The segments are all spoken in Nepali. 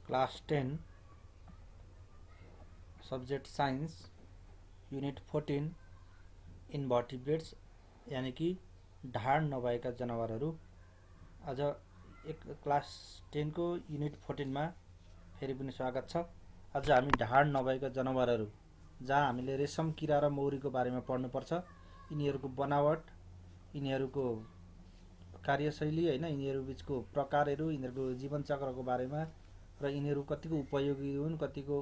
क्लास 10 सब्जेक्ट साइंस युनिट 14 इन्भर्टिब्रेट्स यानी कि ढाड नभएका जनावरहरू। आज क्लास 10 को युनिट 14 मा फेरि पनि स्वागत छ। आज हामी ढाड नभएका जनावरहरू जहाँ हामीले रेशम किरा र मौरीको बारेमा पढ्नुपर्छ। यिनीहरूको बनावट, यिनीहरूको कार्यशैली हैन, यिनीहरू बीचको प्रकारहरू, यिनीहरूको जीवन चक्रको बारेमा र यिनीहरू कतिको उपयोगी हुन्, कतिको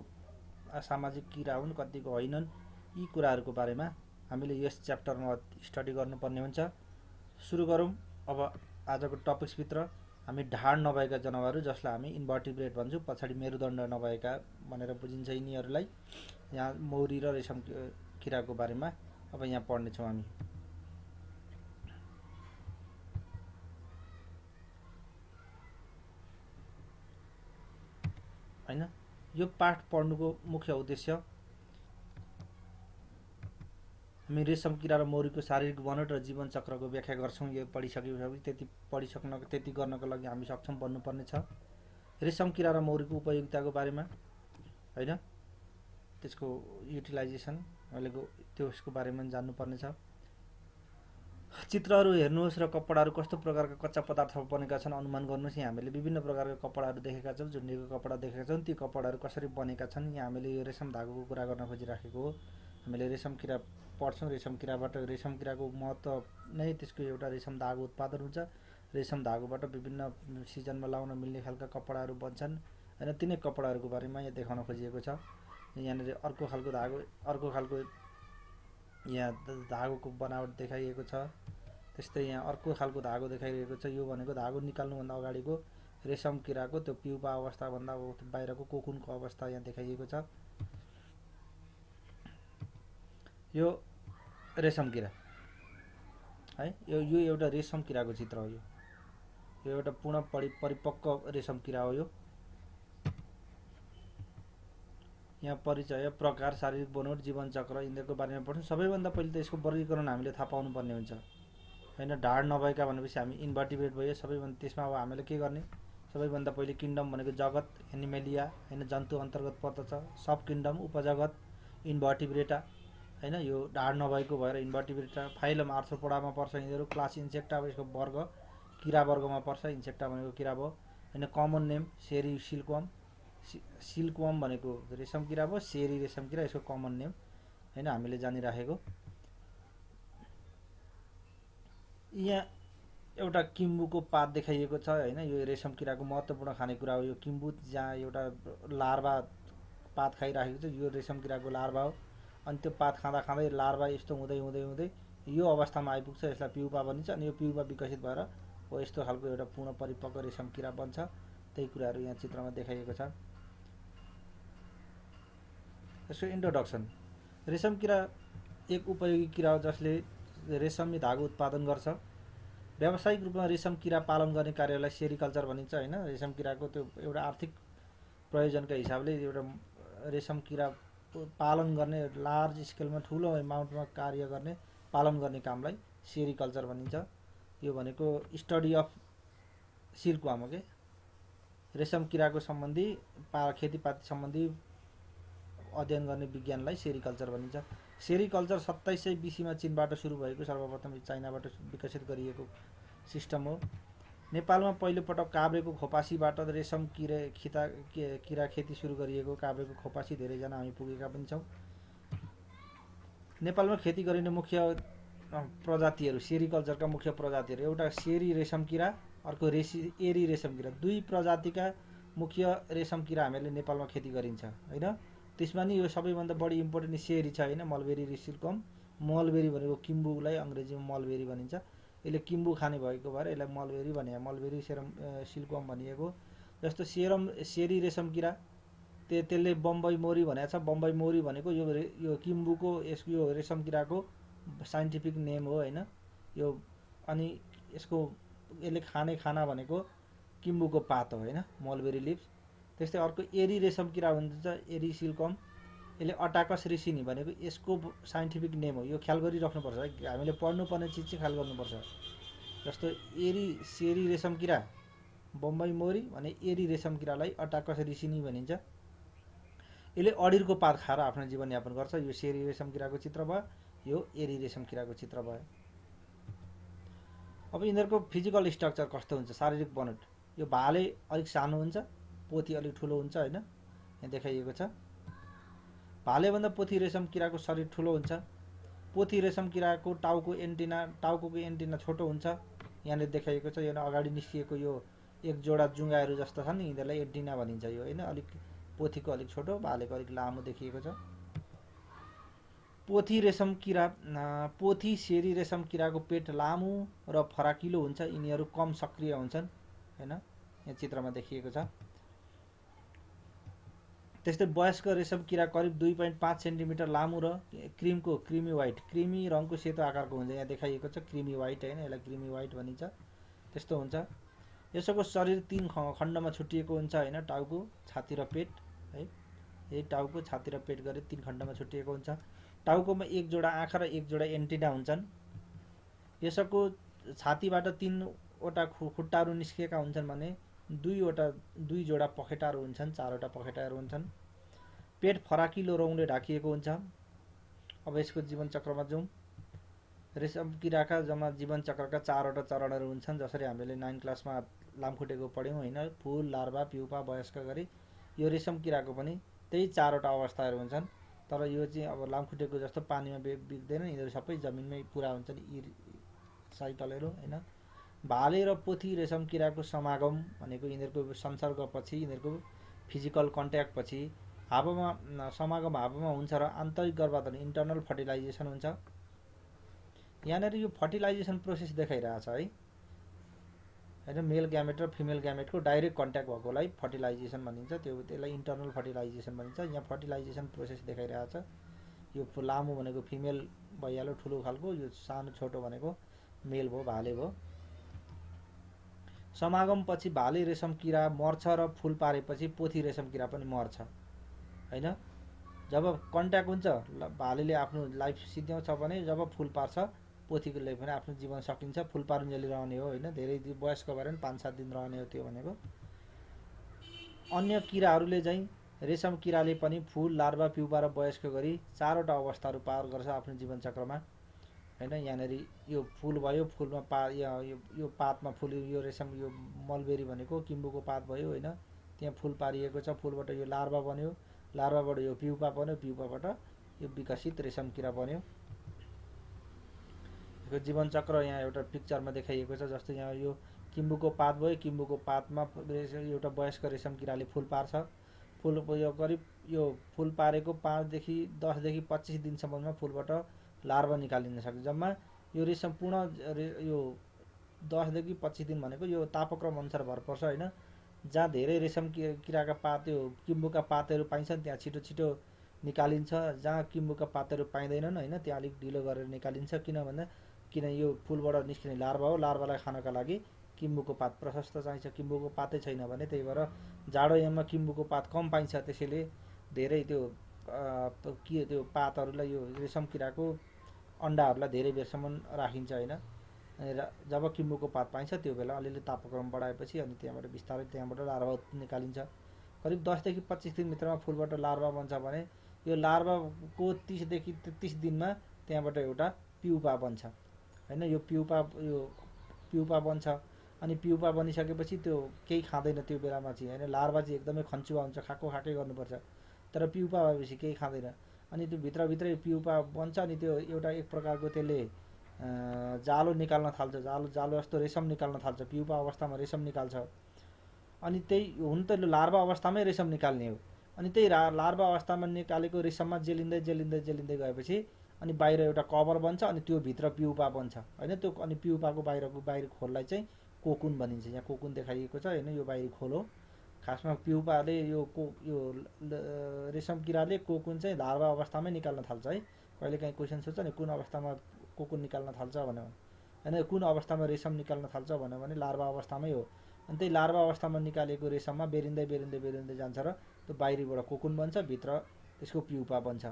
सामाजिक किरा हुन्, कतिको होइनन्, यी कुराहरूको बारेमा हामीले यस च्याप्टरमा स्टडी गर्नुपर्ने हुन्छ। सुरु गरौँ। अब आजको टपिक्स भित्र हामी ढाड नभएका जनावरहरू जसलाई हामी इन्भर्टिब्रेट भन्छौँ, पछाडि मेरुदण्ड नभएका भनेर बुझिन्छ यिनीहरूलाई। यहाँ मौरी र रेशम किराको बारेमा अब यहाँ पढ्नेछौँ हामी। हैन, यो पाठ पढ्नुको मुख्य उद्देश्य हामी रेशम किरा र मौरीको शारीरिक बनोट र जीवन चक्रको व्याख्या गर्छौँ। यो पढिसकेपछि त्यति गर्नको लागि हामी सक्षम बन्नुपर्ने छ। रेशम किरा र मौरीको उपयोगिताको बारेमा हैन, त्यसको युटिलाइजेसन अहिलेको त्यसको बारेमा जान्नुपर्ने छ। चित्रहरू हेर्नुहोस् र कपडाहरू कस्तो प्रकारका कच्चा पदार्थमा बनेका छन् अनुमान गर्नुहोस्। यहाँ हामीले विभिन्न प्रकारका कपडाहरू देखेका छौँ, झुन्डेको कपडा देखेका छौँ। ती कपडाहरू कसरी बनेका छन्, यहाँ हामीले यो रेशम धागोको कुरा गर्न खोजिराखेको हो। हामीले रेशम किरा पढ्छौँ, रेशम किराबाट रेशम किराको महत्त्व नै त्यसको एउटा रेशम धागो उत्पादन हुन्छ। रेशम धागोबाट विभिन्न सिजनमा लाउन मिल्ने खालका कपडाहरू बन्छन् हैन, तिनै कपडाहरूको बारेमा यहाँ देखाउन खोजिएको छ। यहाँनिर अर्को खालको यहाँ धागोको बनावट देखाइएको छ। त्यस्तै यहाँ अर्को खालको धागो देखाइएको छ। यो भनेको धागो निकाल्नुभन्दा अगाडिको रेशम किराको त्यो प्युपा अवस्थाभन्दा बाहिरको कोकुनको अवस्था यहाँ देखाइएको छ। यो रेशम किरा है, यो एउटा रेशम किराको चित्र हो। यो एउटा पूर्ण परिपक्व रेशम किरा हो। यो यहाँ परिचय, प्रकार, शारीरिक बनोट, जीवन चक्र यिनीहरूको बारेमा पढ्छौँ। सबैभन्दा पहिले त यसको वर्गीकरण हामीले थाहा पाउनुपर्ने हुन्छ हैन। ढाड नभएका भनेपछि हामी इन्भर्टिब्रेट भयो। सबैभन्दा त्यसमा अब हामीले के गर्ने, सबैभन्दा पहिले किङ्डम भनेको जगत, एनिमेलिया हैन, जन्तु अन्तर्गत पर्दछ। सब किङ्डम, उपजगत, इन्भर्टिब्रेटा हैन, यो ढाड नभएको भएर इन्भर्टिब्रेटा। फाइलम आर्थ्रोपोडामा पर्छ यिनीहरू। क्लास इन्सेक्टा, अब यसको वर्ग किरा वर्गमा पर्छ। इन्सेक्टा भनेको किरा भयो हैन। कमन नेम सेरी सिल्कवर्म, सिल्कवर्म भनेको रेशम किरा भयो। सेरी रेशम किरा यसको कमन नेम हैन, हामीले जानिराखेको। यहाँ एउटा किम्बुको पात देखाइएको छ हैन। यो रेशम किराको महत्त्वपूर्ण खानेकुरा हो। यो किम्बु जहाँ एउटा लार्भा पात खाइराखेको छ, यो रेशम किराको लार्भा हो। अनि त्यो पात खाँदा खाँदै लार्भा यस्तो हुँदै हुँदै हुँदै यो अवस्थामा आइपुग्छ, यसलाई प्युपा भनिन्छ। अनि यो प्युपा विकसित भएर हो यस्तो खालको एउटा पूर्ण परिपक्व रेशम किरा बन्छ। त्यही कुराहरू यहाँ चित्रमा देखाइएको छ। यसको इन्ट्रोडक्सन, रेशम किरा एक उपयोगी किरा हो जसले रेशमी धागो उत्पादन गर्छ। व्यावसायिक रूपमा रेशम किरा पालन गर्ने कार्यलाई सेरिकल्चर भनिन्छ हैन। रेशम किराको त्यो एउटा आर्थिक प्रयोजनका हिसाबले एउटा रेशम किरा पालन गर्ने, लार्ज स्केलमा ठुलो एमाउन्टमा कार्य गर्ने, पालन गर्ने कामलाई सेरिकल्चर भनिन्छ। यो भनेको स्टडी अफ सिल्कवर्म हो के, रेशम किराको सम्बन्धी खेतीपाती सम्बन्धी अध्ययन गर्ने विज्ञानलाई सेरिकल्चर भनिन्छ। सेरिकल्चर 2700 BC मा चीनबाट सुरु भएको, सर्वप्रथम चाइनाबाट विकसित गरिएको सिस्टम हो। नेपालमा पहिलोपटक काभ्रेको खोपासीबाट रेशम किरा खेती सुरु गरिएको। काभ्रेको खोपासी धेरैजना हामी पुगेका पनि छौँ। नेपालमा खेती गरिने मुख्य प्रजातिहरू, सेरिकल्चरका मुख्य प्रजातिहरू, एउटा सेरी रेशम किरा, अर्को एरी रेशम किरा। दुई प्रजातिका मुख्य रेशम किरा हामीले नेपालमा खेती गरिन्छ हैन। त्यसमा नि यो सबैभन्दा बढी इम्पोर्टेन्ट सेरी छ हैन, मलबेरी सिल्कवर्म। मलबेरी भनेको किम्बुलाई अङ्ग्रेजीमा मलबेरी भनिन्छ। यसले किम्बु खाने भएको भएर यसलाई मलबेरी भने, मलबेरी सिल्कवर्म भनिएको। जस्तो सेरी रेशम किरा, त्यसले बम्बई मोरी भनेको छ। बम्बई मोरी भनेको यो किम्बुको यो रेशम किराको साइन्टिफिक नेम हो हैन। यो अनि यसले खाने खाना भनेको किम्बुको पात हो हैन, मलबेरी लिभ्स। त्यस्तै अर्को एरी रेशम किरा भन्छ, एरी सिल्कवर्म। यसले अटाकस रिसिनी भनेको यसको साइन्टिफिक नेम हो। यो ख्याल गरिराख्नुपर्छ है, हामीले पढ्नुपर्ने चिज चाहिँ ख्याल गर्नुपर्छ। जस्तो सेरी रेशम किरा बम्बई मोरी भने एरी रेशम किरालाई अटाकस रिसिनी भनिन्छ। यसले अडिरको पात खाएर आफ्नो जीवनयापन गर्छ। यो सेरी रेशम किराको चित्र भयो, यो एरी रेशम किराको चित्र भयो। अब यिनीहरूको फिजिकल स्ट्रक्चर कस्तो हुन्छ, शारीरिक बनोट। यो भाले अलिक सानो हुन्छ, पोथी अलिक ठुलो हुन्छ होइन, यहाँ देखाइएको छ। भालेभन्दा पोथी रेशम किराको शरीर ठुलो हुन्छ। पोथी रेशम किराको टाउको एन्टिना छोटो हुन्छ, यहाँनिर देखाइएको छ। यहाँ अगाडि निस्किएको यो एक जोडा जुङ्गाहरू जस्तो छन्, यिनीहरूलाई एन्टिना भनिन्छ। यो होइन, अलिक पोथीको अलिक छोटो, भालेको अलिक लामो देखिएको छ। पोथी सेरी रेशम किराको पेट लामो र फराकिलो हुन्छ। यिनीहरू कम सक्रिय हुन्छन् होइन, यहाँ चित्रमा देखिएको छ। त्यस्तै वयस्क रेशम किरा करिब 2.5 सेन्टिमिटर लामो र क्रिमी रङको सेतो आकारको हुन्छ। यहाँ देखाइएको छ क्रिमी व्हाइट होइन, यसलाई क्रिमी व्हाइट भनिन्छ। त्यस्तो हुन्छ। यसको शरीर 3 खण्डमा छुट्टिएको हुन्छ होइन, टाउको, छाती र पेट है। यही टाउको, छाती र पेट गरी 3 खण्डमा छुट्टिएको हुन्छ। टाउकोमा 1 जोडा आँखा र 1 जोडा एन्टिना हुन्छन्। यसको छातीबाट 3वटा खुट्टाहरू निस्किएका हुन्छन् भने 2 जोडा पखेटाहरू हुन्छन्, 4वटा पखेटाहरू हुन्छन्। पेट फराकिलो रौँले ढाकिएको हुन्छ। अब यसको जीवन चक्रमा जाउँ। रेशम किराका जम्मा जीवन चक्रका 4वटा चरणहरू हुन्छन्, जसरी हामीले 9 क्लासमा लामखुट्टेको पढ्यौँ होइन, फुल, लार्भा, प्युपा, वयस्क गरी। यो रेशम किराको पनि त्यही 4वटा अवस्थाहरू हुन्छन्। तर यो चाहिँ अब लामखुट्टेको जस्तो पानीमा बिग्दैन, यिनीहरू सबै जमिनमै पुरा हुन्छन्, यी साइकलहरू होइन। भाले र पोथी रेशम किराको समागम भनेको यिनीहरूको संसर्गपछि, यिनीहरूको फिजिकल कन्ट्याक्टपछि समागम हावामा हुन्छ र आन्तरिक गर्भाधान इन्टर्नल फर्टिलाइजेसन हुन्छ। यहाँनिर यो फर्टिलाइजेसन प्रोसेस देखाइरहेछ है होइन, मेल ग्यामेट र फिमेल ग्यामेटको डाइरेक्ट कन्ट्याक्ट भएकोलाई फर्टिलाइजेसन भनिन्छ, त्यसलाई इन्टर्नल फर्टिलाइजेसन भनिन्छ। यहाँ फर्टिलाइजेसन प्रोसेस देखाइरहेछ। यो लामो भनेको फिमेल भइहाल्यो, ठुलो खालको, यो सानो छोटो भनेको मेल भयो, भाले भयो। समागमपछि भाले रेशम किरा मर्छ र फुल पारेपछि पोथी रेशम किरा पनि मर्छ होइन। जब कन्ट्याक्ट हुन्छ, भालेले आफ्नो लाइफ सिद्ध्याउँछ भने जब फुल पार्छ, पोथीले पनि आफ्नो जीवन सकिन्छ। फुल पारुन्जेली रहने हो होइन, धेरै वयस्क भएर पनि 5-7 दिन रहने हो त्यो भनेको। अन्य किराहरूले चाहिँ रेशम किराले पनि फुल, लार्भा, प्युपा र वयस्क गरी 4वटा अवस्थाहरू पार गर्छ आफ्नो जीवन चक्रमा होइन। यहाँनिर यो फुल भयो, फुलमा यो पातमा फुल, यो रेशम, यो मलबेरी भनेको किम्बुको पात भयो होइन, त्यहाँ फुल पारिएको छ। फुलबाट यो लार्भा बन्यो, लार्भाबाट यो प्युपा बन्यो, प्युपाबाट यो विकसित रेशम किरा बन्यो। यो जीवन चक्र यहाँ एउटा पिक्चरमा देखाइएको छ। जस्तो यहाँ यो किम्बुको पात भयो, किम्बुको पातमा एउटा वयस्क रेशम किराले फुल पार्छ। फुल यो करिब यो फुल पारेको 5देखि 10देखि 25 दिनसम्ममा फुलबाट लार्भा निकालिन सक्छ। जम्मा यो रेशम पूर्ण यो 10देखि 25 दिन भनेको यो तापक्रम अनुसार भर पर्छ होइन। जहाँ धेरै रेशम किराका पात, यो किम्बुका पातहरू पाइन्छन् त्यहाँ छिटो छिटो निकालिन्छ। जहाँ किम्बुका पातहरू पाइँदैनन् होइन, त्यहाँ अलिक ढिलो गरेर निकालिन्छ। किन यो फुलबाट निस्किने लार्भा हो, लार्भालाई खानका लागि किम्बुको पात प्रशस्त चाहिन्छ। किम्बुको पातै छैन भने, त्यही भएर जाडो याममा किम्बुको पात कम पाइन्छ, त्यसैले धेरै त्यो पातहरूलाई, यो रेशम किराको अन्डाहरूलाई धेरै बेरसम्म राखिन्छ होइन। जब किम्बुको पात पाइन्छ त्यो बेला अलिअलि तापक्रम बढाएपछि अनि त्यहाँबाट बिस्तारै त्यहाँबाट लार्भा निकालिन्छ। करिब 10देखि 25 दिनभित्रमा फुलबाट लार्भा बन्छ भने यो लार्भाको 30देखि 33 दिनमा त्यहाँबाट एउटा प्युपा बन्छ होइन। यो प्युपा बन्छ अनि प्युपा बनिसकेपछि त्यो केही खाँदैन त्यो बेलामा चाहिँ होइन। लार्भा चाहिँ एकदमै खन्चुवा हुन्छ, खाकै गर्नुपर्छ। तर प्युपा भएपछि केही खाँदैन अनि त्यो भित्रभित्रै प्युपा बन्छ अनि त्यो एउटा एक प्रकारको त्यसले जालो निकाल्न थाल्छ, जालो जस्तो रेशम निकाल्न थाल्छ। प्युपा अवस्थामा रेशम निकाल्छ अनि त्यही हुन त लार्भा अवस्थामै रेशम निकाल्ने हो। अनि त्यही लार्भा अवस्थामा निकालेको रेशममा जेलिँदै गएपछि अनि बाहिर एउटा कभर बन्छ अनि त्यो भित्र प्युपा बन्छ होइन। त्यो अनि प्युपाको बाहिर खोललाई चाहिँ कोकुन भनिन्छ। यहाँ कोकुन देखाइएको छ होइन, यो बाहिरी खोल हो। खासमा प्युपाले यो रेशम किराले कोकुन चाहिँ लार्भा अवस्थामै निकाल्न थाल्छ है। कहिलेकाहीँ क्वेसन सोध्छ नि, कुन अवस्थामा कोकुन निकाल्न थाल्छ भन्यो होइन, कुन अवस्थामा रेशम निकाल्न थाल्छ भन्यो भने लार्भा अवस्थामै हो। अनि त्यही लार्भा अवस्थामा निकालेको रेशममा बेरिँदै जान्छ र त्यो बाहिरीबाट कोकुन बन्छ, भित्र त्यसको प्युपा बन्छ।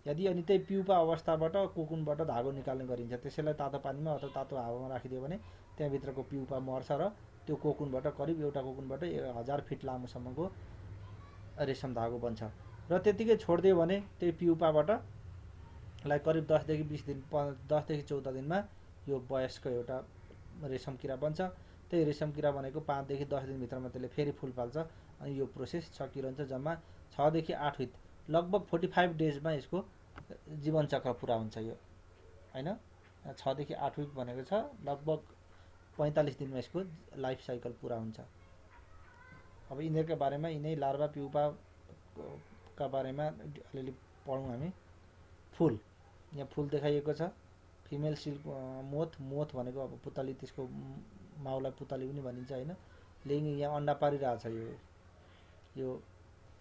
अनि त्यही प्युपा अवस्थाबाट कोकुनबाट धागो निकाल्ने गरिन्छ। त्यसैलाई तातो पानीमा अथवा तातो हावामा राखिदियो भने त्यहाँभित्रको प्युपा मर्छ र त्यो कोकुनबाट करिब एउटा कोकुनबाट 1000 फिट लामोसम्मको रेशम धागो बन्छ र त्यतिकै छोडिदियो भने त्यही प्युपाबाट लाई करिब 10 देखि 20 दिन 10 देखि 14 दिनमा यो वयस्क एउटा रेशम किरा बन्छ। त्यही रेशम किरा भनेको 5 देखि 10 दिन भित्रमा त्यसले फेरि फुल फाल्छ अनि यो प्रोसेस सकिरहन्छ। जम्मा 6 देखि 8 विक लगभग 45 डेजमा यसको जीवन चक्र पुरा हुन्छ यो हैन। 6 देखि 8 विक भनेको छ लगभग 45 दिनमा यसको लाइफ साइकल पुरा हुन्छ। अब यिनीहरुका बारेमा यिनै लार्भा प्युपा का बारेमा अलिअलि पढौँ हामी। फुल यहाँ फुल देखाइएको छ। फिमेल सिल्क मोथ भनेको अब पुतली, त्यसको माउलाई पुतली पनि भनिन्छ हैन। लेकिन यहाँ अन्डा पारिरहेछ यो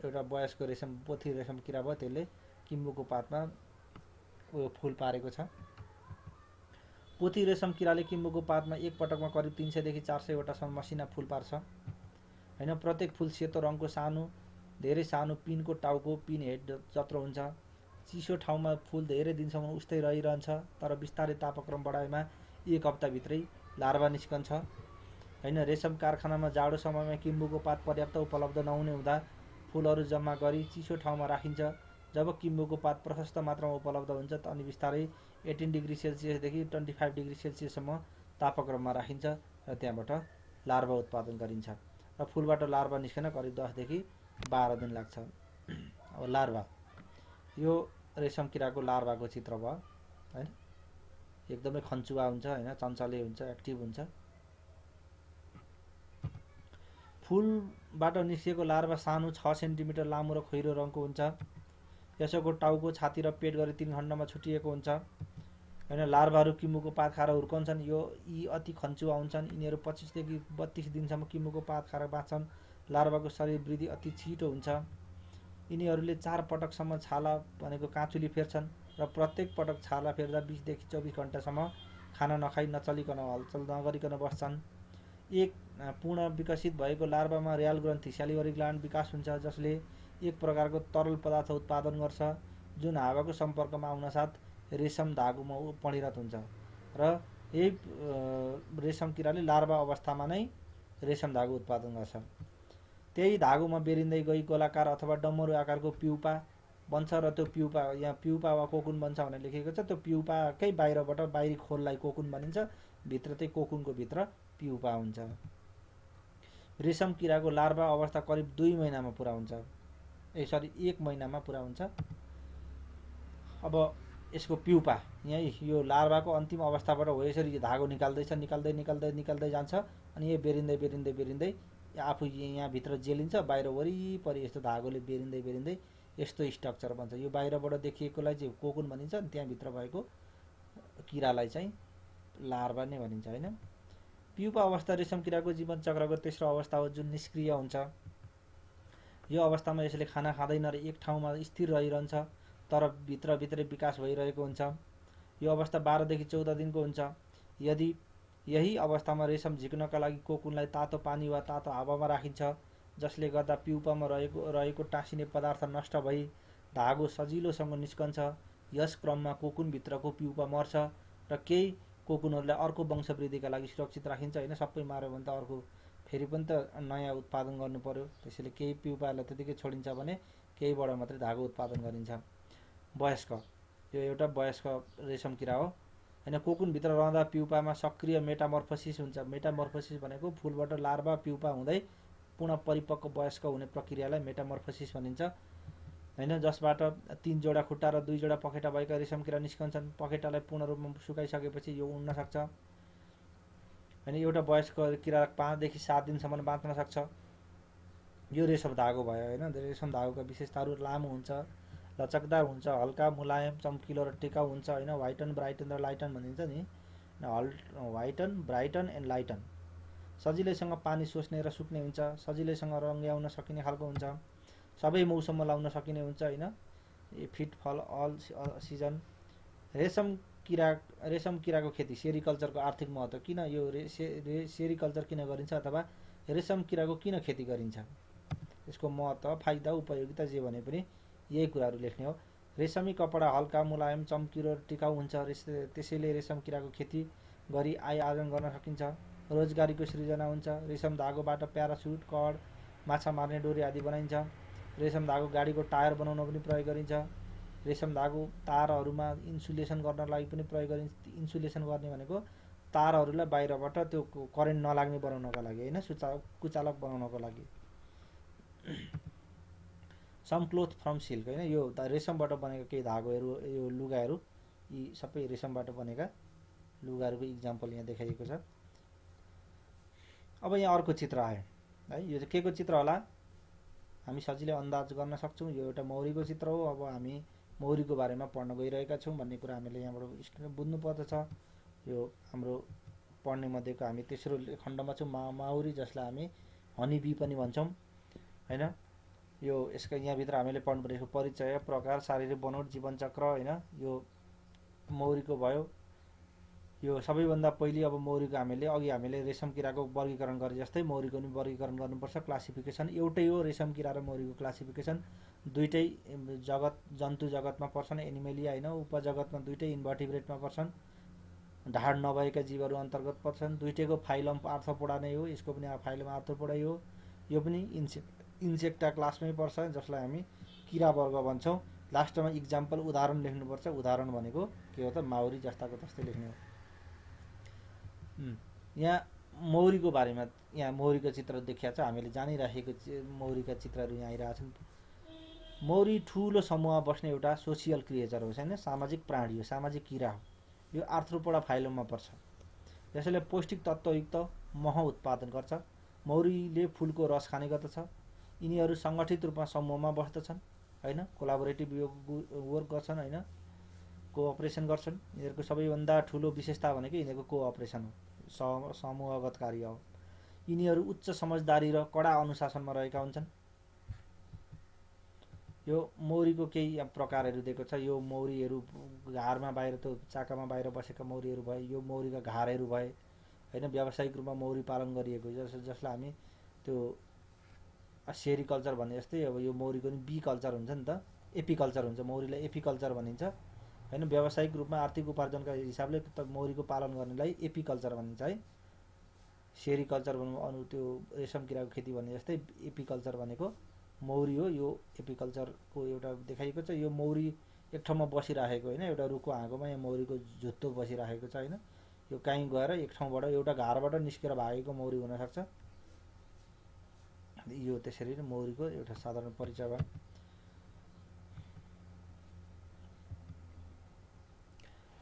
एउटा वयस्क रेशम पोथी रेशम किरा भयो, त्यसले किम्बुको पातमा उयो फुल पारेको छ। पोथी रेशम किराले किम्बुको पातमा एक पटकमा करिब 300 देखि 400 वटासम्म मसिना फुल पार्छ हैन। प्रत्येक फुल सेतो रङको सानो, धेरै सानो पिनको टाउको पिन हेड जत्रो हुन्छ। चिसो ठाउँमा फुल धेरै दिनसम्म उस्तै रहिरहन्छ, तर बिस्तारै तापक्रम बढाएमा 1 हप्ताभित्रै लार्भा निस्कन्छ हैन। रेशम कारखानामा जाडो समयमा किम्बुको पात पर्याप्त उपलब्ध नहुने हुँदा फुलहरू जम्मा गरी चिसो ठाउँमा राखिन्छ। जब किम्बुको पात प्रशस्त मात्रामा उपलब्ध हुन्छ अनि बिस्तारै 18 डिग्री सेल्सियस देखि 25 डिग्री सेल्सियससम्म तापक्रममा राखिन्छ र त्यहाँबाट लार्भा उत्पादन गरिन्छ र फुलबाट लार्भा निस्कन करिब 10 देखि 12 दिन लाग्छ। अब लार्भा, यो रेशम किराको लार्भाको चित्र भयो हैन। एकदमै खन्चुवा हुन्छ हैन, चञ्चले हुन्छ, एक्टिभ हुन्छ। फुलबाट निस्केको लार्भा सानो 6 सेन्टिमिटर लामो र खैरो रङको हुन्छ। यसको टाउको, छाती र पेट गरी 3 खण्डमा छुटिएको हुन्छ हैन। लार्भाहरू किम्बुको पात खाएर हुर्कन्छन्। यी अति खन्चुवा हुन्छन्। यिनीहरू 25 देखि 32 दिनसम्म किम्बुको पात खाएर बाँच्छन्। लार्भाको शरीर वृद्धि अति छिटो हुन्छ। यिनीहरूले 4 पटकसम्म छाला भनेको काँचुली फेर्छन् र प्रत्येक पटक छाला फेर्दा 20 देखि 24 घण्टासम्म खाना नखाई नचलिकन हलचल नगरिकन बस्छन्। एक पूर्ण विकसित भएको लार्भामा र्याल ग्रन्थि सैलिभरी ग्ल्यान्ड विकास हुन्छ, जसले एक प्रकारको तरल पदार्थ उत्पादन गर्छ जुन हावाको सम्पर्कमा आउनसाथ रेशम धागोमा परिणत हुन्छ र यही रेशम किराले लार्भा अवस्थामा नै रेशम धागो उत्पादन गर्छ। त्यही धागोमा बेरिँदै गई गोलाकार अथवा डम्बरू आकारको प्युपा बन्छ र त्यो प्युपा, यहाँ प्युपा वा कोकुन बन्छ भनेर लेखिएको छ। त्यो प्युपाकै बाहिरबाट बाहिरी खोललाई कोकुन भनिन्छ, भित्र चाहिँ कोकुनको भित्र प्युपा हुन्छ। रेशम किराको लार्भा अवस्था करिब 2 महिनामा पुरा हुन्छ। 1 महिनामा पुरा हुन्छ। अब यसको प्युपा यही यो लार्भाको अन्तिम अवस्थाबाट हो यसरी धागो निकाल्दै जान्छ अनि यो बेरिँदै आफू यहाँ भित्र जेलिन्छ, बाहिर वरिपरि यस्तो धागोले बेरिँदै यस्तो स्ट्रक्चर बन्छ। यो बाहिरबाट देखिएकोलाई चाहिँ कोकुन भनिन्छ, त्यहाँ भित्र भएको किरालाई चाहिँ लार्भा नै भनिन्छ हैन। प्युपा अवस्था रेशम किराको जीवन चक्रको तेस्रो अवस्था हो जुन निष्क्रिय हुन्छ। यो अवस्थामा यसले खाना खाँदैन र एक ठाउँमा स्थिर रहिरहन्छ, तर भित्रभित्रै विकास भइरहेको हुन्छ। यो अवस्था 12 देखि 14 दिनको हुन्छ। यदि यही अवस्थामा रेशम झिक्नका लागि कोकुनलाई तातो पानी वा तातो हावामा राखिन्छ, जसले गर्दा प्युपामा रहेको टाँसिने पदार्थ नष्ट भई धागो सजिलोसँग निस्कन्छ। यस क्रममा कोकुनभित्रको प्युपा मर्छ र केही कोकुनहरूलाई अर्को वंशवृद्धिका लागि सुरक्षित राखिन्छ हैन। सबै मार्यो भने त अर्को फेरि पनि त नयाँ उत्पादन गर्नु पर्यो, त्यसैले केही प्युपालाई त्यतिकै छोडिन्छ भने केहीबाट मात्रै धागो उत्पादन गरिन्छ। वयस्क, यो एउटा वयस्क रेशम किरा हो हैन। कोकुनभित्र रहँदा प्युपामा सक्रिय मेटामर्फोसिस हुन्छ। मेटामर्फोसिस भनेको फुलबाट लार्भा प्युपा हुँदै पुनः परिपक्व वयस्क हुने प्रक्रियालाई मेटामर्फोसिस भनिन्छ हैन। जसबाट 3 जोडा खुट्टा र 2 जोडा पखेटा भएका रेशम किरा निस्कन्छन्। पखेटालाई पूर्ण रूपमा सुकाइसकेपछि यो उड्न सक्छ हैन। एउटा वयस्क किरा 5 देखि 7 दिनसम्म बाँच्न सक्छ। यो रेशम धागो भयो हैन। रेशम धागोका विशेषताहरू लामो हुन्छ, लचकदार हुन्छ, हल्का मुलायम, चम्किलो र टिकाउ हुन्छ हैन। व्हाइटन, ब्राइटन र लाइटन भनिन्छ नि। व्हाइटन, ब्राइटन एन्ड लाइटन। सजिलैसँग पानी सोच्ने र सुक्ने हुन्छ। सजिलैसँग रङ्ग्याउन सकिने खालको हुन्छ। सबै मौसममा लाउन सकिने हुन्छ हैन। फिट फल अल सिजन। रेशम किराको खेती, सेरिकल्चरको आर्थिक महत्त्व। किन यो सेरिकल्चर किन गरिन्छ अथवा रेशम किराको किन खेती गरिन्छ, यसको महत्त्व, फाइदा, उपयोगिता जे भने पनि यही कुराहरू लेख्ने हो। रेशमी कपडा हल्का, मुलायम, चम्किलो र टिकाउ हुन्छ। त्यसैले रेशम किराको खेती गरी आय आर्जन गर्न सकिन्छ। रोजगारीको सृजना हुन्छ। रेशम धागोबाट प्यारासुट, कड, माछा मार्ने डोरी आदि बनाइन्छ। रेशम धागो गाडीको टायर बनाउन पनि प्रयोग गरिन्छ। रेशम धागो तारहरूमा इन्सुलेसन गर्नका लागि पनि प्रयोग गरिन्छ। इन्सुलेसन गर्ने भनेको तारहरूलाई बाहिरबाट त्यो करेन्ट नलाग्ने बनाउनका लागि होइन, कुचालक बनाउनको लागि। सम क्लोथ फ्रम सिल्क होइन, यो रेशमबाट बनेका केही धागोहरू, यो लुगाहरू, यी सबै रेशमबाट बनेका लुगाहरूको इक्जाम्पल यहाँ देखाइएको छ। अब यहाँ अर्को चित्र आयो है, यो चाहिँ के को चित्र होला हामी सजिलै अन्दाज गर्न सक्छौँ। यो एउटा मौरीको चित्र हो। अब हामी मौरीको बारेमा पढ्न गइरहेका छौँ भन्ने कुरा हामीले यहाँबाट स्क्रिनमा बुझ्नु पर्दछ। यो हाम्रो पढ्ने मध्येको हामी तेस्रो खण्डमा छौँ, माउरी, जसलाई हामी हनी बी पनि भन्छौँ होइन। यो यसका यहाँभित्र हामीले पढ्नु परेको परिचय, प्रकार, शारीरिक बनोट, जीवनचक्र होइन, यो मौरीको भयो। यो सबैभन्दा पहिले अब मौरीको हामीले रेशम किराको वर्गीकरण गरे जस्तै मौरीको पनि वर्गीकरण गर्नुपर्छ। क्लासिफिकेसन एउटै हो, रेशम किरा र मौरीको क्लासिफिकेसन दुइटै जन्तु जगतमा पर्छन्, एनिमेलिया होइन। उपजगतमा दुइटै इन्भर्टिब्रेटमा पर्छन्, ढाड नभएका जीवहरू अन्तर्गत पर्छन्। दुइटैको फाइलम आर्थ्रोपोडा नै हो, यसको पनि फाइलम आर्थ्रोपोडा हो। यो पनि इन्सेक्टा क्लासमै पर्छ, जसलाई हामी किरा वर्ग भन्छौँ। लास्टमा इक्जाम्पल उदाहरण लेख्नुपर्छ। उदाहरण भनेको के हो त, माउरी जस्ताको तस्तै लेख्ने हो। यहाँ मौरीको बारेमा यहाँ मौरीको चित्र देखिया छ, हामीले जानिराखेको मौरीका चित्रहरू यहाँ आइरहेछन्। मौरी ठुलो समूहमा बस्ने एउटा सोसियल क्रिएचर हो होइन, सामाजिक प्राणी हो, सामाजिक किरा हो। यो आर्थ्रोपोडा फाइलममा पर्छ। यसैले पौष्टिक तत्त्वयुक्त मह उत्पादन गर्छ। मौरीले फुलको रस खाने गर्दछ। यिनीहरू सङ्गठित रूपमा समूहमा बस्दछन् होइन, कोलाबोरेटिभ वर्क गर्छन् होइन, कोअपरेसन गर्छन्। यिनीहरूको सबैभन्दा ठुलो विशेषता भनेको यिनीहरूको कोअपरेसन हो, समूहगत कार्य हो। यिनीहरू उच्च समझदारी र कडा अनुशासनमा रहेका हुन्छन्। यो मौरीको केही प्रकारहरू दिएको छ। यो मौरीहरू घारमा बाहिर, त्यो चाकामा बाहिर बसेका मौरीहरू भए, यो मौरीका घारहरू भए होइन। व्यावसायिक रूपमा मौरी पालन गरिएको जसलाई हामी त्यो सेरिकल्चर भन्ने जस्तै, अब यो मौरीको नि बी कल्चर हुन्छ नि त, एपिकल्चर हुन्छ, मौरीलाई एपिकल्चर भनिन्छ होइन। व्यावसायिक रूपमा आर्थिक उपार्जनका हिसाबले त्यो मौरीको पालन गर्नेलाई एपिकल्चर भनिन्छ है। सेरिकल्चर भन्नु अरू त्यो रेशम किराको खेती भन्ने जस्तै एपिकल्चर भनेको मौरी हो। यो एपिकल्चरको एउटा देखाइएको छ। यो मौरी एक ठाउँमा बसिराखेको होइन, एउटा रुखको हाँगोमा यहाँ मौरीको झुत्तो बसिराखेको छ होइन। यो कहीँ गएर एक ठाउँबाट एउटा घारबाट निस्केर भागेको मौरी हुनसक्छ। यो त्यसरी नै मौरीको एउटा साधारण परिचय भयो।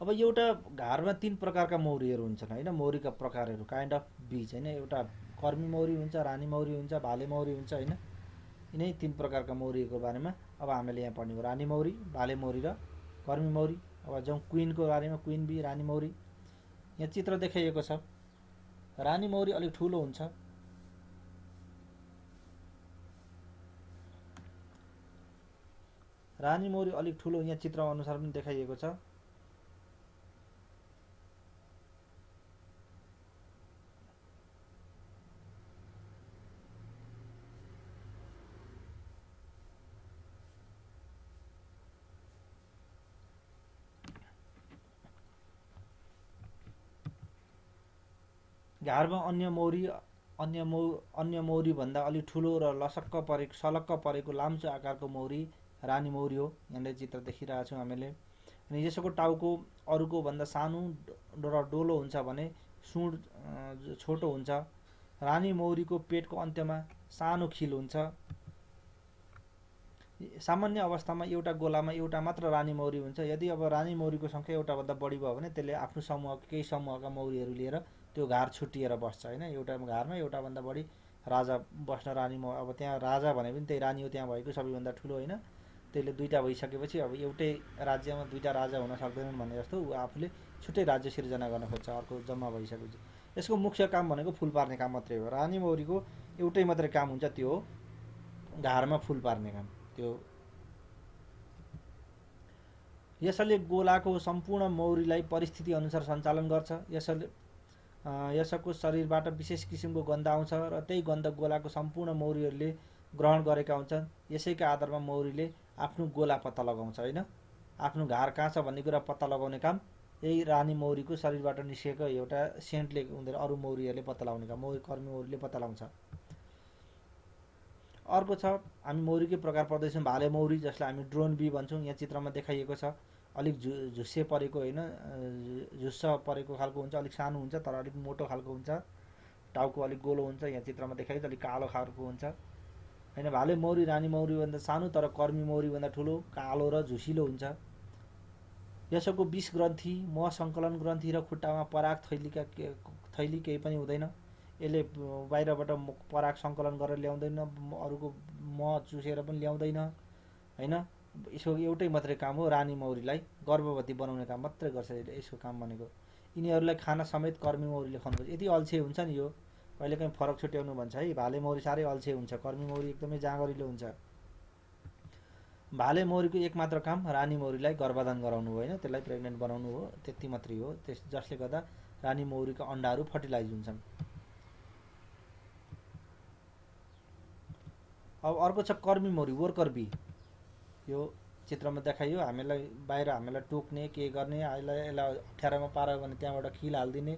अब एउटा घारमा 3 प्रकारका मौरीहरू हुन्छन् होइन, मौरीका प्रकारहरू, काइन्ड अफ बीज होइन। एउटा कर्मी मौरी हुन्छ, रानी मौरी हुन्छ, भाले मौरी हुन्छ होइन। यिनै 3 प्रकारका मौरीहरूको बारेमा अब हामीले यहाँ पढ्ने हो। रानी मौरी, भाले मौरी र कर्मी मौरी। अब जाउँ क्विनको बारेमा, क्विन बी, रानी मौरी। यहाँ चित्र देखाइएको छ। रानी मौरी अलिक ठुलो हुन्छ। रानी मौरी अलिक ठुलो यहाँ चित्र अनुसार पनि देखाइएको छ। घारमा अन्य मौरी भन्दा अलि ठुलो र सलक्क परेको लाम्चो आकारको मौरी रानी मौरी हो। यहाँनिर चित्र देखिरहेको छौँ हामीले। अनि यसको टाउको अरूको भन्दा सानो र डोलो हुन्छ भने सुँड छोटो हुन्छ। रानी मौरीको पेटको अन्त्यमा सानो खिल हुन्छ। सामान्य अवस्थामा एउटा गोलामा एउटा मात्र रानी मौरी हुन्छ। यदि अब रानी मौरीको सङ्ख्या एउटाभन्दा बढी भयो भने त्यसले आफ्नो केही समूहका मौरीहरू लिएर त्यो घार छुट्टिएर बस्छ होइन। एउटा घारमा एउटाभन्दा बढी राजा बस्न रानी अब त्यहाँ राजा भने पनि त्यही रानी हो, त्यहाँ भएको सबैभन्दा ठुलो होइन। त्यसले दुईवटा भइसकेपछि अब एउटै राज्यमा दुईवटा राजा हुन सक्दैनन् भने जस्तो ऊ आफूले छुट्टै राज्य सिर्जना गर्न खोज्छ अर्को जम्मा भइसकेपछि। यसको मुख्य काम भनेको फुल पार्ने काम मात्रै हो। रानी मौरीको एउटै मात्रै काम हुन्छ, त्यो हो घारमा फुल पार्ने काम। त्यो यसले गोलाको सम्पूर्ण मौरीलाई परिस्थिति अनुसार सञ्चालन गर्छ। यसको शरीरबाट विशेष किसिमको गन्ध आउँछ र त्यही गन्ध गोलाको सम्पूर्ण मौरीहरूले ग्रहण गरेका हुन्छन्। यसैका आधारमा मौरीले आफ्नो गोला पत्ता लगाउँछ होइन। आफ्नो घार कहाँ छ भन्ने कुरा पत्ता लगाउने काम यही रानी मौरीको शरीरबाट निस्केको एउटा सेन्टले हुँदैन अरू मौरीहरूले पत्ता लगाउने काम कर्मी मौरीले पत्ता लगाउँछ। अर्को छ हामी मौरीकै प्रकार पर्दैछौँ भाले मौरी, जसलाई हामी ड्रोन बी भन्छौँ। यहाँ चित्रमा देखाइएको छ अलिक झुस्से परेको होइन, झुस्स परेको खालको हुन्छ, अलिक सानो हुन्छ तर अलिक मोटो खालको हुन्छ, टाउको अलिक गोलो हुन्छ। यहाँ चित्रमा देखाइएको अलिक कालो खालको हुन्छ होइन। भाले मौरी रानी मौरीभन्दा सानो तर कर्मी मौरीभन्दा ठुलो, कालो र झुसिलो हुन्छ। यसको विष ग्रन्थि, मह सङ्कलन ग्रन्थि र खुट्टामा पराग थैली केही पनि हुँदैन। यसले बाहिरबाट पराग सङ्कलन गरेर ल्याउँदैन, अरूको मह चुसेर पनि ल्याउँदैन होइन। यसको एउटै मात्रै काम हो रानी मौरीलाई गर्भवती बनाउने काम मात्रै गर्छ यसको काम भनेको। यिनीहरूलाई खाना समेत कर्मी मौरीले खुवाउनुपर्छ। यति अल्छे हुन्छ नि यो, कहिलेकाहीँ फरक छुट्याउनु भन्छ है। भाले मौरी साह्रै अल्छे हुन्छ, कर्मी मौरी एकदमै जाँगरिलो हुन्छ। भाले मौरीको एकमात्र काम रानी मौरीलाई गर्भधान गराउनु हो होइन, त्यसलाई प्रेग्नेन्ट बनाउनु हो, त्यति मात्रै हो। जसले गर्दा रानी मौरीका अन्डाहरू फर्टिलाइज हुन्छन्। अब अर्को छ कर्मी मौरी, वर्कर बी। यो चित्रमा देखाइयो हामीलाई बाहिर हामीलाई टोक्ने के गर्ने, यसलाई अप्ठ्यारोमा पार्यो भने त्यहाँबाट खिल हालिदिने,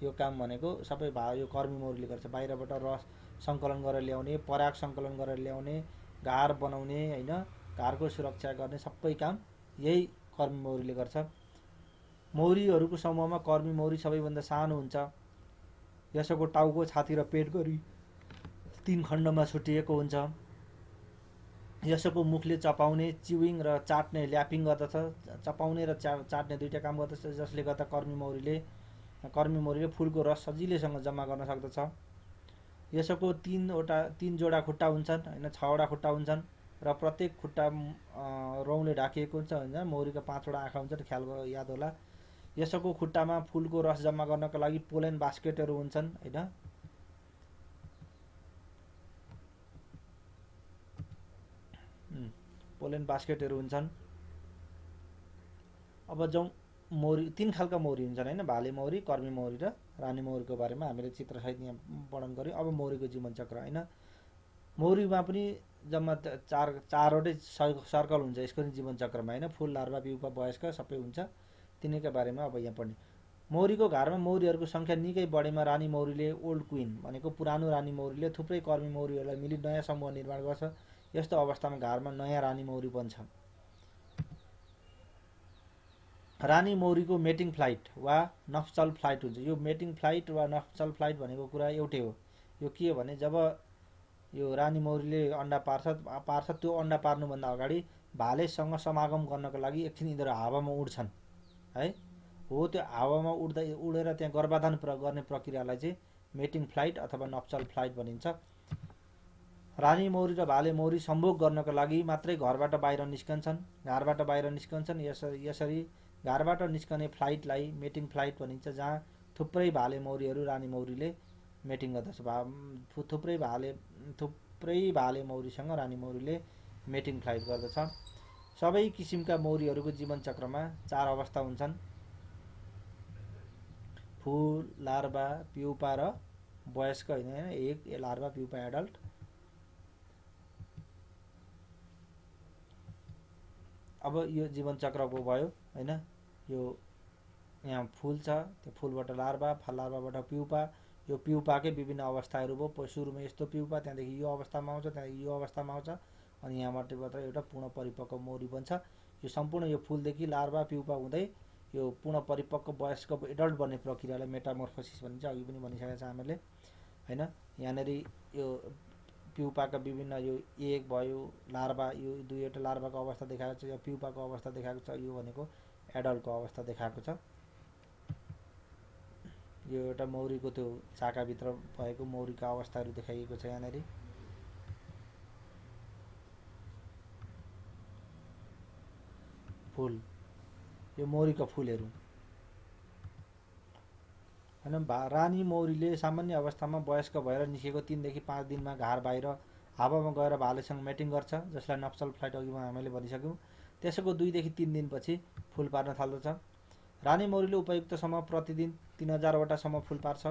यो काम भनेको सबै यो कर्मी मौरीले गर्छ। बाहिरबाट रस सङ्कलन गरेर ल्याउने, पराग सङ्कलन गरेर ल्याउने, घार बनाउने होइन, घारको सुरक्षा गर्ने सबै काम यही कर्मी मौरीले गर्छ। मौरीहरूको समूहमा कर्मी मौरी सबैभन्दा सानो हुन्छ। यसको टाउको, छाती र पेट गरी 3 खण्डमा छुट्टिएको हुन्छ। यसको मुखले चपाउने, चिविङ र चाट्ने, ल्यापिङ गर्दछ। चपाउने र चाट्ने दुईटा काम गर्दछ, जसले गर्दा कर्मी मौरीले फुलको रस सजिलैसँग जम्मा गर्न सक्दछ। यसको 3 जोडा खुट्टा हुन्छन् होइन, 6 वटा खुट्टा हुन्छन् र प्रत्येक खुट्टा रौँले ढाकिएको हुन्छ होइन। मौरीका 5 वटा आँखा हुन्छन्, ख्याल याद होला। यसको खुट्टामा फुलको रस जम्मा गर्नका लागि पोलेन बास्केटहरू हुन्छन् होइन। पोलेन बास्केटहरू हुन्छन्। अब जाउँ मौरी, 3 खालका मौरी हुन्छन् होइन, भाले मौरी, कर्मी मौरी र रानी मौरीको बारेमा हामीले चित्रसहित यहाँ वर्णन गऱ्यौँ। अब मौरीको जीवनचक्र होइन, मौरीमा पनि जम्मा चारवटै सर्कल हुन्छ यसको नि जीवनचक्रमा होइन। फुल, लार्भा, प्युपा, वयस्क सबै हुन्छ। तिनीका बारेमा अब यहाँ पढ्ने। मौरीको घरमा मौरीहरूको सङ्ख्या निकै बढेमा रानी मौरीले, ओल्ड क्विन भनेको पुरानो रानी मौरीले थुप्रै कर्मी मौरीहरूलाई मिली नयाँ समूह निर्माण गर्छ। यस्तो अवस्थामा घरमा नयाँ रानी मौरी बन्छ। रानी मौरीको मेटिङ फ्लाइट वा नफ्चल फ्लाइट हुन्छ। यो मेटिङ फ्लाइट वा नफ्चल फ्लाइट भनेको कुरा एउटै हो। यो के हो भने जब यो रानी मौरीले अन्डा पार्छ त्यो अन्डा पार्नुभन्दा अगाडि भालेसँग समागम गर्नको लागि एकछिन यिनीहरू हावामा उड्छन् है। हो त्यो हावामा उडेर त्यहाँ गर्भाधान गर्ने प्रक्रियालाई चाहिँ मेटिङ फ्लाइट अथवा नफ्चल फ्लाइट भनिन्छ। रानी मौरी र भाले मौरी सम्भोग गर्नको लागि मात्रै घरबाट बाहिर निस्कन्छन्, घरबाट बाहिर निस्कन्छन्। यसरी घरबाट निस्कने फ्लाइटलाई मेटिङ फ्लाइट भनिन्छ, जहाँ थुप्रै भाले मौरीहरू रानी मौरीले मेटिङ गर्दछ। थुप्रै भाले मौरीसँग रानी मौरीले मेटिङ फ्लाइट गर्दछ। सबै किसिमका मौरीहरूको जीवनचक्रमा 4 अवस्था हुन्छन्, फुल, लार्भा, प्युपा र वयस्क होइन, एक लार्भा, प्युपा, एडल्ट। अब यो जीवनचक्रको भयो होइन। यो यहाँ फुल छ, त्यो फुलबाट लार्भा, लार्भाबाट प्युपा, यो प्युपाकै विभिन्न अवस्थाहरू भयो। सुरुमा यस्तो प्युपा, त्यहाँदेखि यो अवस्थामा आउँछ, त्यहाँदेखि यो अवस्थामा आउँछ, अनि यहाँबाट एउटा पूर्ण परिपक्व मौरी बन्छ। यो सम्पूर्ण यो फुलदेखि लार्भा, प्युपा हुँदै यो पूर्ण परिपक्व वयस्क एडल्ट बन्ने प्रक्रियालाई मेटामोर्फोसिस भनिन्छ, अघि पनि भनिसकेको छ हामीले होइन। यहाँनिर यो प्युपाका विभिन्न यो एग भयो, लार्भा, यो दुईवटा लार्भाको अवस्था देखाएको छ, यो प्युपाको अवस्था देखाएको छ, यो भनेको एडल्टको अवस्था देखाएको छ। यो एउटा मौरीको त्यो चाकाभित्र भएको मौरीका अवस्थाहरू देखाइएको छ यहाँनिर। फुल, यो मौरीका फुलहरू होइन। रानी मौरीले सामान्य अवस्थामा वयस्क भएर निस्केको 3 देखि 5 दिनमा घर बाहिर हावामा गएर भालेसँग मेटिङ गर्छ, जसलाई नफ्चल फ्लाइट अघिमा हामीले भनिसक्यौँ। त्यसको 2 देखि 3 दिनपछि फुल पार्न थाल्दछ। रानी मौरीले उपयुक्त समय प्रतिदिन 3000 वटासम्म फुल पार्छ।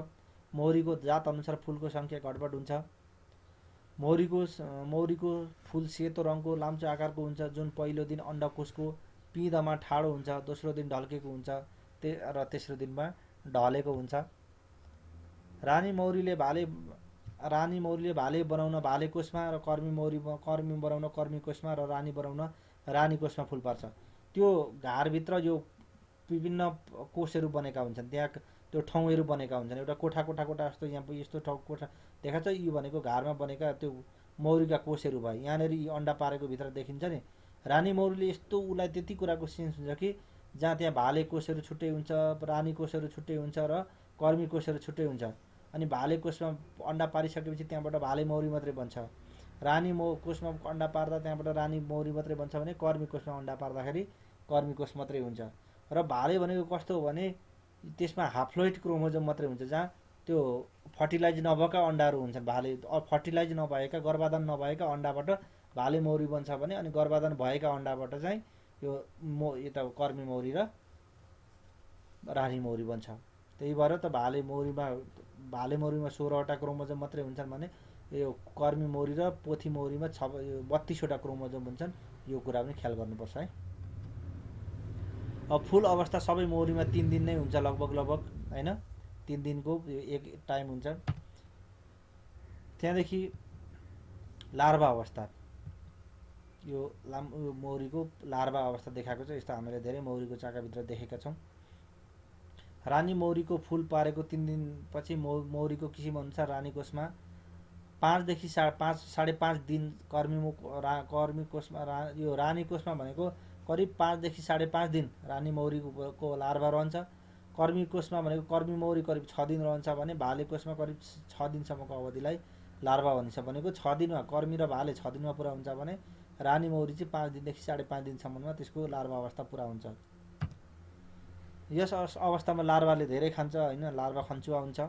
मौरीको जात अनुसार फुलको सङ्ख्या घटबड हुन्छ। मौरीको फुल सेतो रङको लाम्चो आकारको हुन्छ, जुन पहिलो दिन अण्डकोशको पिँधमा ठाडो हुन्छ, दोस्रो दिन ढल्केको हुन्छ र तेस्रो दिनमा ढलेको हुन्छ। रानी मौरीले भाले बनाउन भाले कोषमा र कर्मी बनाउन कर्मी कोषमा र रानी बनाउन रानी कोषमा फुल पर्छ। त्यो घारभित्र यो विभिन्न कोषहरू बनेका हुन्छन्, त्यहाँ त्यो ठाउँहरू बनेका हुन्छन्। एउटा कोठा कोठा कोठा जस्तो यहाँ यस्तो ठाउँ कोठा देखाएको छ, यो भनेको घारमा बनेका त्यो मौरीका कोषहरू भयो। यहाँनिर अन्डा पारेको भित्र देखिन्छ नि। रानी मौरीले यस्तो उसलाई त्यति कुराको सेन्स हुन्छ कि जहाँ त्यहाँ भाले कोषहरू छुट्टै हुन्छ, रानी कोषहरू छुट्टै हुन्छ र कर्मी कोषहरू छुट्टै हुन्छ। अनि भाले कोषमा अन्डा पारिसकेपछि त्यहाँबाट भाले मौरी मात्रै बन्छ। रानी कोषमा अन्डा पार्दा त्यहाँबाट रानी मौरी मात्रै बन्छ भने कर्मी कोषमा अन्डा पार्दाखेरि कर्मी कोष मात्रै हुन्छ। र भाले भनेको कस्तो हो भने त्यसमा हाप्लोइड क्रोमोजोम मात्रै हुन्छ, जहाँ त्यो फर्टिलाइज नभएका अन्डाहरू हुन्छन्। भाले फर्टिलाइज नभएका गर्भाधान नभएका अन्डाबाट भाले मौरी बन्छ भने, अनि गर्भाधान भएका अन्डाबाट चाहिँ यो यता कर्मी मौरी र रानी मौरी बन्छ। त्यही भएर त भाले मौरीमा 16वटा क्रोमोजोम मात्रै हुन्छन् भने यो कर्मी मौरी र पोथी मौरीमा 32वटा क्रोमोजोम हुन्छन्। यो कुरा पनि ख्याल गर्नुपर्छ है। अब फुल अवस्था सबै मौरीमा 3 दिन नै हुन्छ लगभग हैन, 3 दिनको एक टाइम हुन्छ। त्यहाँदेखि लार्भा अवस्था, यो मौरीको लार्भा अवस्था देखाएको छ। यस्तो हामीले धेरै मौरीको चाकाभित्र देखेका छौँ। रानी मौरीको फुल पारेको 3 दिनपछि मौरीको किसिम अनुसार रानी कोषमा 5 देखि 5.5 दिन, कर्मी कोषमा यो रानी कोषमा भनेको करिब 5 देखि 5.5 दिन रानी मौरीको लार्भा रहन्छ। कर्मी कोषमा भनेको कर्मी मौरी करिब 6 दिन रहन्छ भने भाले कोषमा करिब 6 दिनसम्मको अवधिलाई लार्भा भनिन्छ। भनेको 6 दिनमा कर्मी र भाले 6 दिनमा पुरा हुन्छ भने रानी मौरी चाहिँ 5 दिनदेखि 5.5 दिनसम्ममा त्यसको लार्भा अवस्था पुरा हुन्छ। यस अवस्थामा लार्भाले धेरै खान्छ हैन, लार्भा खन्चुवा हुन्छ।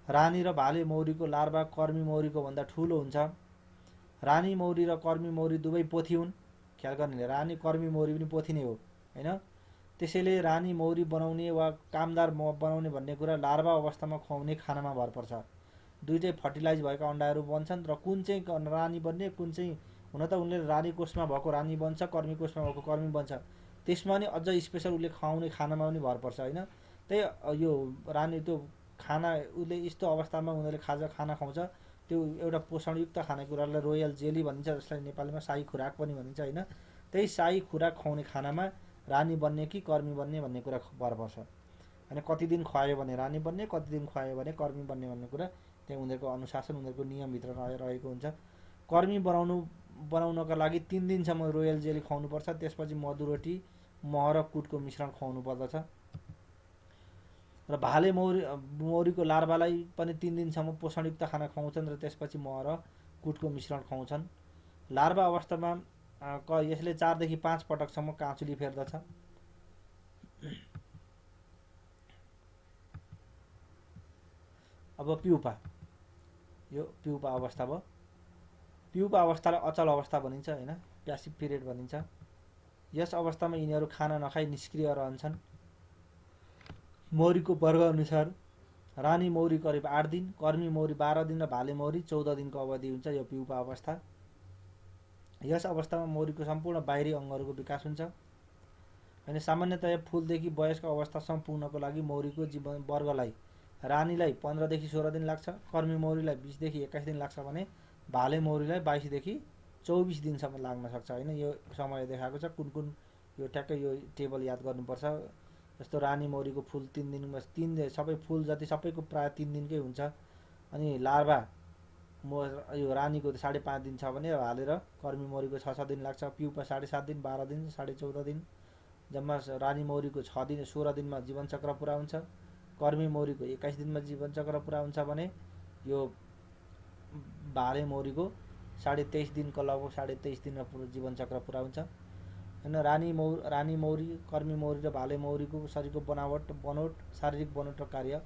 रानी र भाले मौरीको लार्भा कर्मी मौरीको भन्दा ठुलो हुन्छ। रानी मौरी र कर्मी मौरी दुवै पोथी हुन्। ख्याल गर्ने, रानी कर्मी मौरी पनि पोथी नै हो हैन। त्यसैले रानी मौरी बनाउने वा कामदार बनाउने भन्ने कुरा लार्भा अवस्थामा खुवाउने खानामा भर पर्छ। दुईटै फर्टिलाइज भएका अन्डाहरू बन्छन् र कुन चाहिँ रानी बन्ने, कुन चाहिँ हुन त उनले रानी कोषमा भएको रानी बन्छ, कर्मी कोषमा भएको कर्मी बन्छ। त्यसमा नि अझ स्पेसल उसले खुवाउने खानामा पनि भर पर्छ हैन। त्यही यो रानी त्यो खाना उसले यस्तो अवस्थामा उनीहरूले खाना खुवाउँछ, त्यो एउटा पोषणयुक्त खानेकुरालाई रोयल जेली भनिन्छ, जसलाई नेपालीमा शाही खुराक पनि भनिन्छ हैन। त्यही शाही खुराक खुवाउने खानामा रानी बन्ने कि कर्मी बन्ने भन्ने कुरा भर पर्छ। अनि कति दिन खुवायो भने रानी बन्ने, कति दिन खुवायो भने कर्मी बन्ने भन्ने कुरा त्यहाँ उनीहरूको अनुशासन, उनीहरूको नियमभित्र रहेको हुन्छ। कर्मी बनाउनका लागि 3 दिनसम्म रोयल जेली खुवाउनुपर्छ। त्यसपछि मधुरोटी, मह र कुटको मिश्रण खुवाउनु पर्दछ। र भाले मौरीको लार्भालाई पनि 3 दिनसम्म पोषणयुक्त खाना खुवाउँछन् र त्यसपछि मह र कुटको मिश्रण खुवाउँछन्। लार्भा अवस्थामा यसले 4 देखि 5 पटकसम्म काँचुली फेर्दछ। अब प्युपा, यो प्युपा अवस्था भयो। प्युपा अवस्थालाई अचल अवस्था भनिन्छ हैन, प्यासिभ पिरियड भनिन्छ। यस अवस्थामा यिनीहरू खाना नखाई निष्क्रिय रहन्छन्। मौरीको वर्ग अनुसार रानी मौरी करिब 8 दिन, कर्मी मौरी 12 दिन र भाले मौरी 14 दिनको अवधि हुन्छ यो प्युपा अवस्था। यस अवस्थामा मौरीको सम्पूर्ण बाहिरी अङ्गहरूको विकास हुन्छ। अनि सामान्यतया फुलदेखि वयस्क अवस्थासम्म पुग्नको लागि मौरीको जीवन वर्गलाई रानीलाई 15 देखि 16 दिन लाग्छ, कर्मी मौरीलाई 20 देखि 21 दिन लाग्छ भने भाले मौरीलाई 22 देखि 24 दिनसम्म लाग्न सक्छ हैन। यो समय देखाएको छ। कुन कुन यो ठ्याक्कै यो टेबल याद गर्नुपर्छ। जस्तो रानी मौरीको फुल 3 दिनमा सबै फुल जति सबैको प्राय 3 दिनकै हुन्छ। अनि लार्भा यो रानीको 5.5 दिन छ भने भाले र कर्मी मौरीको 6 दिन लाग्छ। प्युपा 7.5 दिन, 12 दिन, 14.5 दिन। जम्मा रानी मौरीको 16 दिनमा जीवनचक्र पुरा हुन्छ। कर्मी मौरीको 21 दिनमा जीवनचक्र पुरा हुन्छ भने यो भाले मौरीको 23.5 दिनको लगभग 23.5 दिनमा जीवनचक्र पुरा हुन्छ हैन। रानी मौरी, कर्मी मौरी र भाले मौरीको शरीरको बनोट, शारीरिक बनोट र कार्य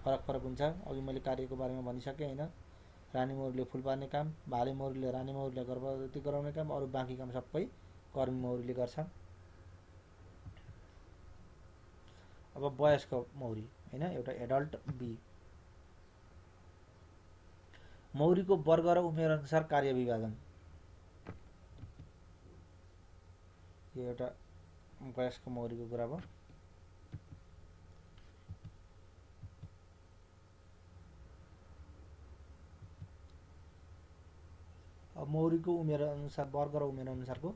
फरक हुन्छ। अघि मैले कार्यको बारेमा भनिसकेँ हैन। रानी मौरीले फुल पार्ने काम, भाले मौरीले रानी मौरीलाई गर्भवती गराउने काम, अरू बाँकी काम सबै कर्मी मौरीले गर्छ। अब वयस्क मौरी हैन, एउटा एडल्ट बी। मौरीको वर्ग र उमेर अनुसार कार्य विभाजन, यो एउटा वयस्क मौरीको कुरा भयो। मौरीको उमेर अनुसार वर्ग र उमेर अनुसारको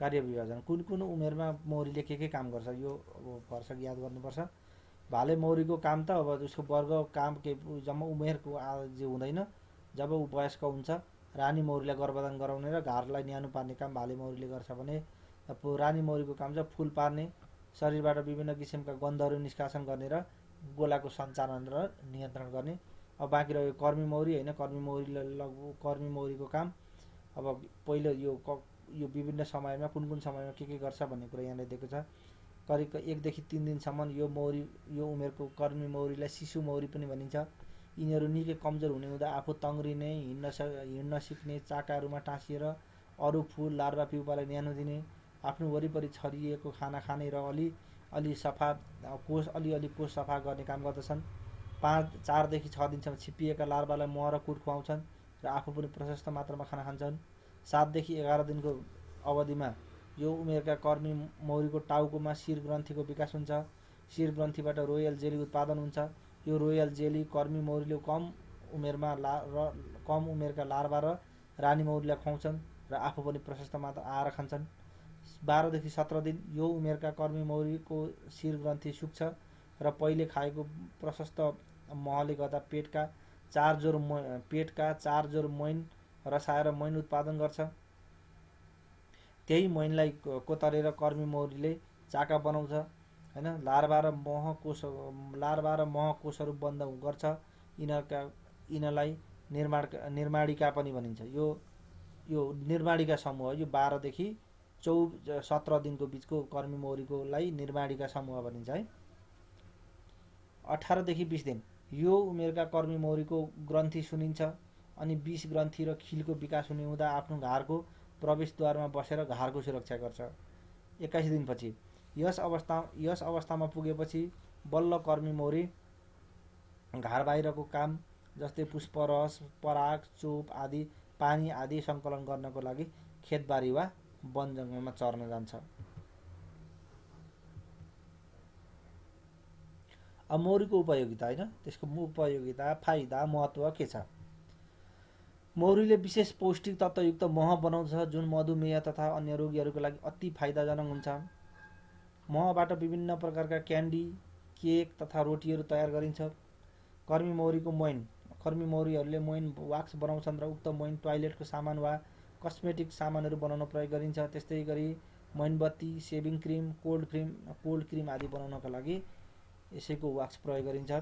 कार्य विभाजन कुन कुन उमेरमा मौरीले के काम गर्छ यो अब भरसक याद गर्नुपर्छ। भाले मौरीको काम त अब उसको वर्ग काम के जम्मा उमेरको जे हुँदैन। जब ऊ वयस्क हुन्छ रानी मौरीलाई गर्भधान गराउने र घारलाई न्यानो पार्ने काम भाले मौरीले गर्छ भने रानी मौरीको काम चाहिँ फुल पार्ने, शरीरबाट विभिन्न किसिमका गन्धहरू निष्कासन गर्ने र गोलाको सञ्चालन र नियन्त्रण गर्ने। अब बाँकी रह्यो कर्मी मौरी होइन, कर्मी मौरीको काम अब पहिलो यो विभिन्न समयमा कुन कुन समयमा के गर्छ भन्ने कुरा यहाँले दिएको छ। करिब 1 देखि 3 दिनसम्म यो उमेरको कर्मी मौरीलाई शिशु मौरी पनि भनिन्छ। यिनीहरू निकै कमजोर हुने हुँदा आफू तङ्ग्रिने, हिँड्न सिक्ने, चाकाहरूमा टाँसिएर अरू फुल लार्वा पिउपालाई न्यानो दिने, आफ्नो वरिपरि छरिएको खाना खाने र अलिअलि कोष सफा गर्ने काम गर्दछन्। 4 देखि 6 दिनसम्म छिप्पिएका लार्वालाई मह र कुट खुवाउँछन् र आफू पनि प्रशस्त मात्रामा खाना खान्छन्। 7 देखि 11 दिनको अवधिमा यो उमेरका कर्मी मौरीको टाउकोमा शिर ग्रन्थीको विकास हुन्छ। शिर ग्रन्थीबाट रोयल जेली उत्पादन हुन्छ। यो रोयल जेली कर्मी मौरीले कम उमेरका लार्वा र रानी मौरीलाई खुवाउँछन् र आफू पनि प्रशस्त मात्रा आहार खान्छन्। 12 देखि 17 दिन यो उमेरका कर्मी मौरीको शिर ग्रन्थी सुक्छ र पहिले खाएको प्रशस्त महले गर्दा पेटका 4 जोर मैन रसाएर मैन उत्पादन गर्छ। त्यही मैनलाई कोतरेर कर्मी मौरीले चाका बनाउँछ हैन। लार्वा र मह कोषहरू बन्द गर्छ। यिनलाई निर्माणिका पनि भनिन्छ। यो निर्माणिका समूह यो 12 देखि 17 दिनको बीचको कर्मी मौरीकोलाई निर्माणिका समूह भनिन्छ है। 18 देखि 20 दिन यो उमेरका कर्मी मौरीको ग्रन्थी सुनिन्छ अनि 20 ग्रन्थी र खिलको विकास हुने हुँदा आफ्नो घारको प्रवेशद्वारमा बसेर घारको सुरक्षा गर्छ। 21 दिनपछि यस अवस्थामा पुगेपछि बल्ल कर्मी मौरी घार बाहिरको काम जस्तै पुष्परस, पराग, चोप आदि पानी आदि सङ्कलन गर्नको लागि खेतबारी वा वन जङ्गलमा चर्न जान्छ। अब मौरीको उपयोगिता होइन, त्यसको उपयोगिता, फाइदा, महत्त्व के छ। मौरीले विशेष पौष्टिक तत्त्वयुक्त मह बनाउँछ जुन मधुमेह तथा अन्य रोगीहरूको लागि अति फाइदाजनक हुन्छ। महबाट विभिन्न प्रकारका क्यान्डी, केक तथा रोटीहरू तयार गरिन्छ। कर्मी मौरीहरूले मोइन वाक्स बनाउँछन् र उक्त मोइन टोयलेटको सामान वा कस्मेटिक सामानहरू बनाउन प्रयोग गरिन्छ। त्यस्तै गरी मोमबत्ती, सेभिङ क्रिम, कोल्ड क्रिम आदि बनाउनका लागि यसैको वाक्स प्रयोग गरिन्छ।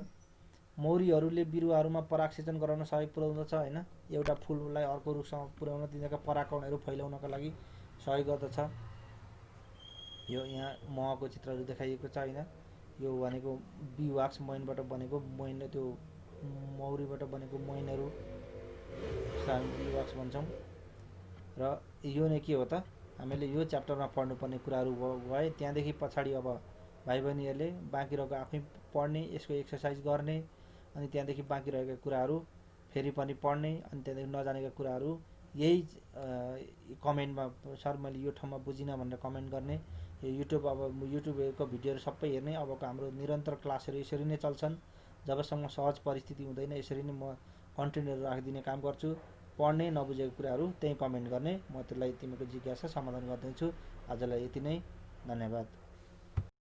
मौरीहरूले बिरुवाहरूमा परागसेचन गराउन सहयोग पुर्याउँदछ होइन। एउटा फुललाई अर्को रुखसम्म पुर्याउन तिनीहरूका परागकणहरू फैलाउनका लागि सहयोग गर्दछ। यो यहाँ महको चित्रहरू देखाइएको छ होइन। यो भनेको बी वाक्स मोइनबाट बनेको मोइन, त्यो मौरीबाट बनेको मोइनहरू बी वाक्स भन्छौँ। र यो नै के हो त, हामीले यो च्याप्टरमा पढ्नुपर्ने कुराहरू भए। त्यहाँदेखि पछाडि अब भाइ बहिनीहरूले बाँकी रहेको आफै पढ्ने, यसको एक्सर्साइज गर्ने, अनि त्यहाँदेखि बाँकी रहेका कुराहरू फेरि पनि पढ्ने, अनि त्यहाँदेखि नजानेका कुराहरू यही कमेन्टमा सर मैले यो ठाउँमा बुझिनँ भनेर कमेन्ट गर्ने। युट्युबको भिडियोहरू सबै हेर्ने। अबको हाम्रो निरन्तर क्लासहरू यसरी नै चल्छन्। जबसम्म सहज परिस्थिति हुँदैन यसरी नै म कन्टेन्टहरू राखिदिने काम गर्छु। पढ्ने, नबुझेको कुराहरू त्यहीँ कमेन्ट गर्ने, म त्यसलाई तिमीको जिज्ञासा समाधान गर्दैछु। आजलाई यति नै, धन्यवाद।